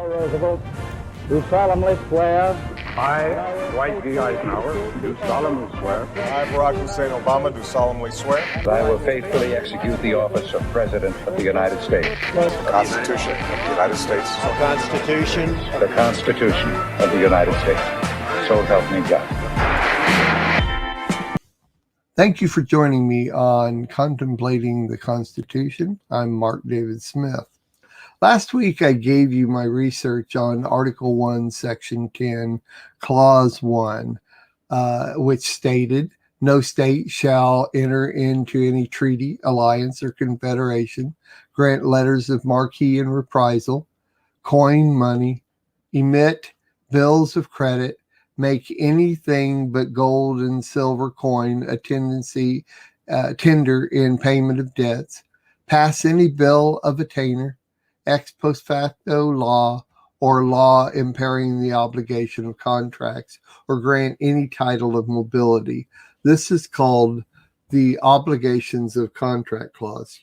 Roosevelt, do solemnly swear. I, Dwight D. Eisenhower, do solemnly swear. I, Barack Hussein Obama, do solemnly swear. That I will faithfully execute the office of President of the United States. The Constitution of the United States. The Constitution. The Constitution of the United States. So help me God. Thank you for joining me on Contemplating the Constitution. I'm Mark David Smith. Last week, I gave you my research on Article 1, Section 10, Clause 1, which stated, no state shall enter into any treaty, alliance, or confederation, grant letters of marque and reprisal, coin money, emit bills of credit, make anything but gold and silver coin a tender in payment of debts, pass any bill of attainder, ex post facto law, or law impairing the obligation of contracts, or grant any title of mobility. This is called the obligations of contract clause.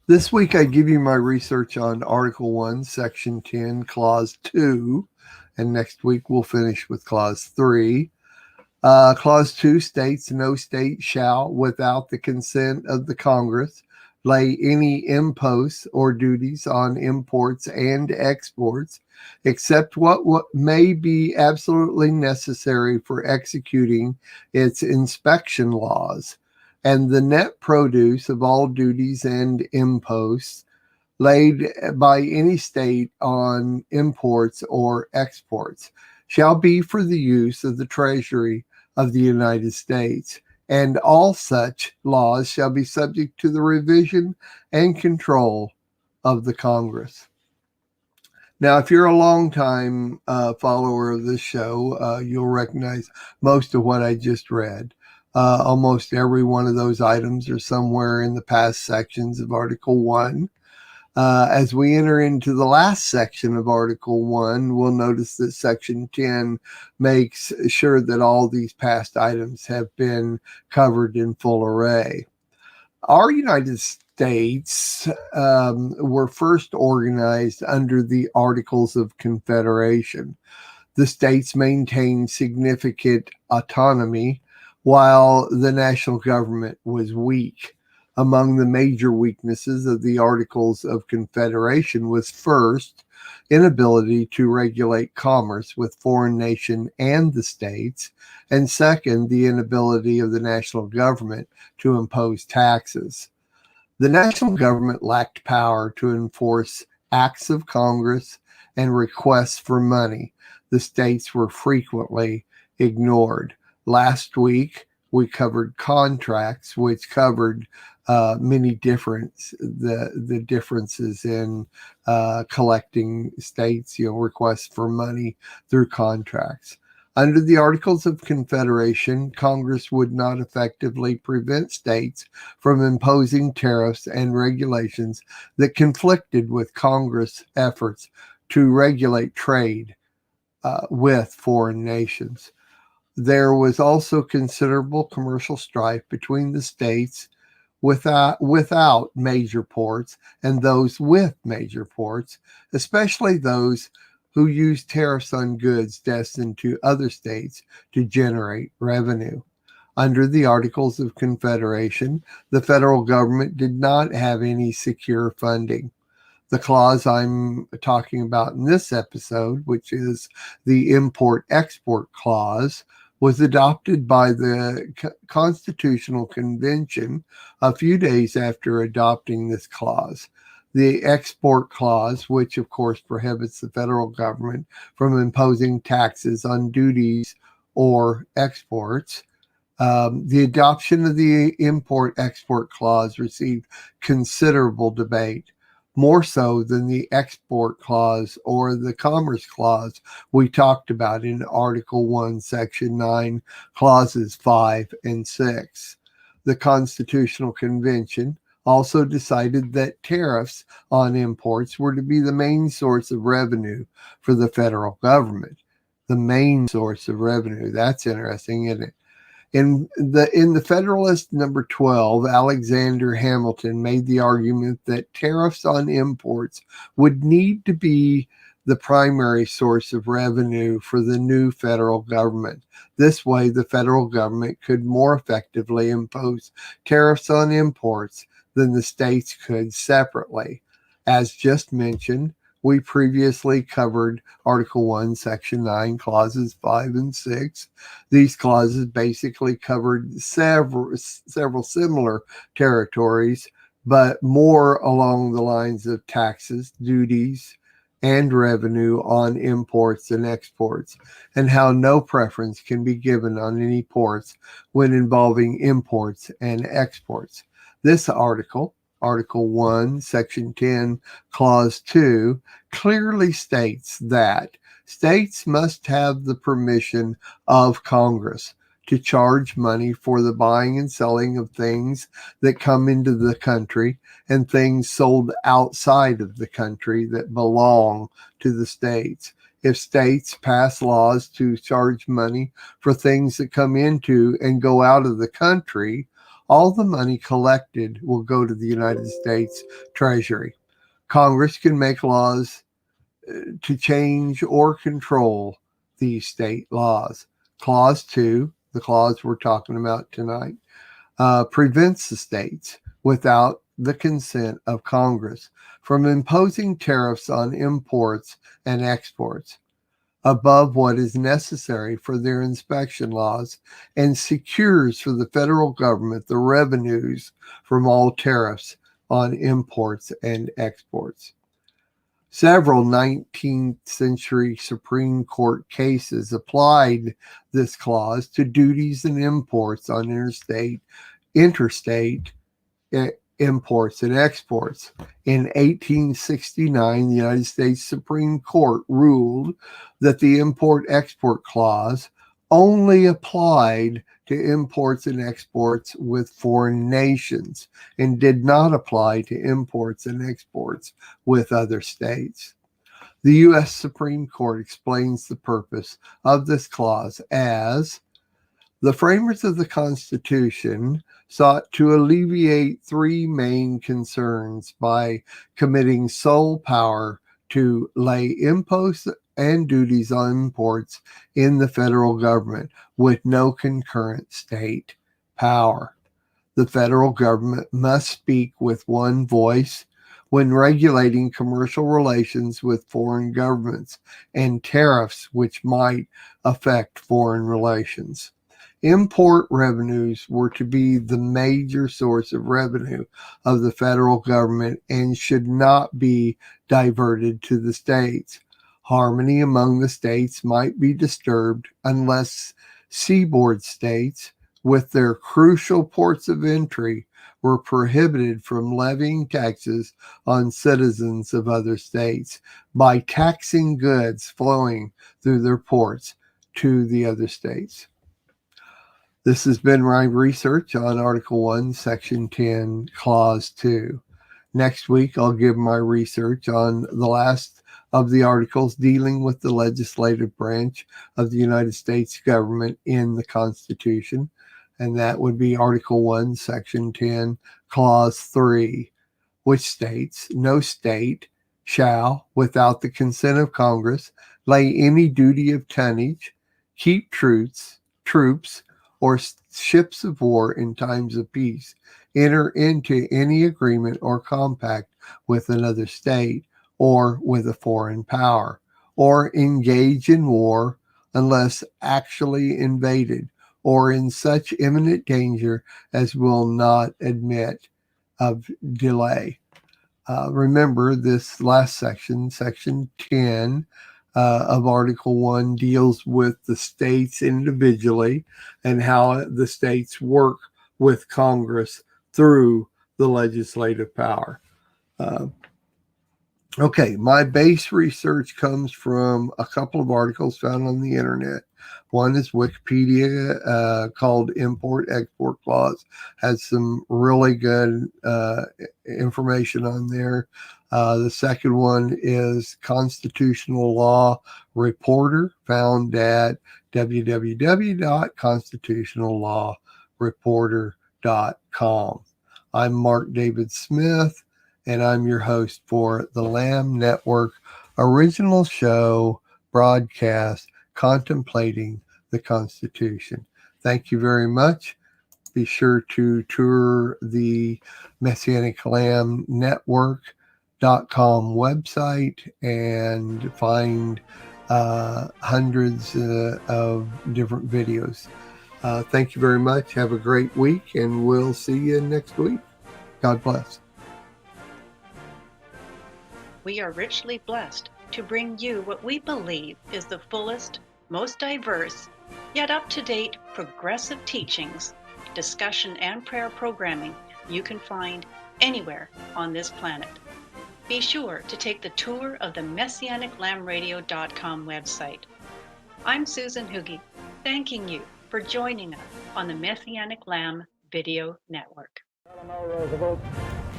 This week, I give you my research on Article 1, Section 10, Clause 2, and next week we'll finish with Clause 3. Clause 2 states, no state shall, without the consent of the Congress, lay any imposts or duties on imports and exports, except what may be absolutely necessary for executing its inspection laws, and the net produce of all duties and imposts laid by any state on imports or exports shall be for the use of the Treasury of the United States, and all such laws shall be subject to the revision and control of the Congress. Now, if you're a longtime follower of this show, you'll recognize most of what I just read. Almost every one of those items are somewhere in the past sections of Article 1. As we enter into the last section of Article 1, we'll notice that Section 10 makes sure that all these past items have been covered in full array. Our United States were first organized under the Articles of Confederation. The states maintained significant autonomy while the national government was weak. Among the major weaknesses of the Articles of Confederation was first, inability to regulate commerce with foreign nation and the states, and second, the inability of the national government to impose taxes. The national government lacked power to enforce acts of Congress and requests for money. The states were frequently ignored. Last week, we covered contracts, which covered many the differences in collecting states, requests for money through contracts. Under the Articles of Confederation, Congress would not effectively prevent states from imposing tariffs and regulations that conflicted with Congress' efforts to regulate trade with foreign nations. There was also considerable commercial strife between the states without major ports and those with major ports, especially those who used tariffs on goods destined to other states to generate revenue. Under the Articles of Confederation, the federal government did not have any secure funding. The clause I'm talking about in this episode, which is the Import-Export Clause, was adopted by the Constitutional Convention a few days after adopting this clause. The Export Clause, which of course prohibits the federal government from imposing taxes on duties or exports. The adoption of the Import-Export Clause received considerable debate, more so than the Export Clause or the Commerce Clause we talked about in Article 1, Section 9, Clauses 5 and 6. The Constitutional Convention also decided that tariffs on imports were to be the main source of revenue for the federal government. The main source of revenue. That's interesting, isn't it? In the Federalist number 12, Alexander Hamilton made the argument that tariffs on imports would need to be the primary source of revenue for the new federal government. This way, the federal government could more effectively impose tariffs on imports than the states could separately. As just mentioned, we previously covered Article 1, Section 9, Clauses 5 and 6. These clauses basically covered several similar territories, but more along the lines of taxes, duties, and revenue on imports and exports, and how no preference can be given on any ports when involving imports and exports. This article, Article 1, Section 10, Clause 2, clearly states that states must have the permission of Congress to charge money for the buying and selling of things that come into the country and things sold outside of the country that belong to the states. If states pass laws to charge money for things that come into and go out of the country, all the money collected will go to the United States Treasury. Congress can make laws to change or control these state laws. Clause 2, the clause we're talking about tonight, prevents the states, without the consent of Congress, from imposing tariffs on imports and exports above what is necessary for their inspection laws, and secures for the federal government the revenues from all tariffs on imports and exports. Several 19th century Supreme Court cases applied this clause to duties and imports on interstate imports and exports. In 1869, the United States Supreme Court ruled that the Import-Export Clause only applied to imports and exports with foreign nations and did not apply to imports and exports with other states. The U.S. Supreme Court explains the purpose of this clause as the framers of the Constitution sought to alleviate three main concerns by committing sole power to lay imposts and duties on imports in the federal government with no concurrent state power. The federal government must speak with one voice when regulating commercial relations with foreign governments and tariffs which might affect foreign relations. Import revenues were to be the major source of revenue of the federal government and should not be diverted to the states. Harmony among the states might be disturbed unless seaboard states, with their crucial ports of entry, were prohibited from levying taxes on citizens of other states by taxing goods flowing through their ports to the other states. This has been my research on Article 1, Section 10, Clause 2. Next week, I'll give my research on the last of the articles dealing with the legislative branch of the United States government in the Constitution, and that would be Article 1, Section 10, Clause 3, which states, no state shall, without the consent of Congress, lay any duty of tonnage, keep troops, or ships of war in times of peace, enter into any agreement or compact with another state or with a foreign power, or engage in war unless actually invaded or in such imminent danger as will not admit of delay. Remember, this last section, Section 10, of Article 1 deals with the states individually and how the states work with Congress through the legislative power. Okay, my base research comes from a couple of articles found on the internet. One is Wikipedia, called Import-Export Clause, has some really good information on there. The second one is Constitutional Law Reporter, found at www.constitutionallawreporter.com. I'm Mark David Smith, and I'm your host for the Lamb Network original show broadcast, Contemplating the Constitution. Thank you very much. Be sure to tour the Messianic Lamb Network.com website and find hundreds of different videos. Thank you very much. Have a great week, and we'll see you next week. God bless. We are richly blessed to bring you what we believe is the fullest, most diverse, yet up-to-date progressive teachings, discussion, and prayer programming you can find anywhere on this planet. Be sure to take the tour of the MessianicLambRadio.com website. I'm Susan Hoogie, thanking you for joining us on the Messianic Lamb Video Network. Eleanor Roosevelt,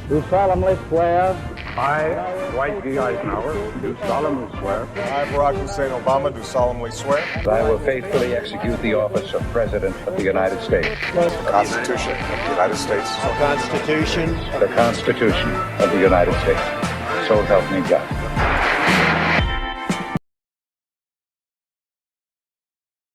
do solemnly swear. I, Dwight D. Eisenhower, do solemnly swear I, Barack Hussein Obama, do solemnly swear that I will faithfully execute the office of President of the United States. the Constitution of the United States. The Constitution of the United States. So help me God.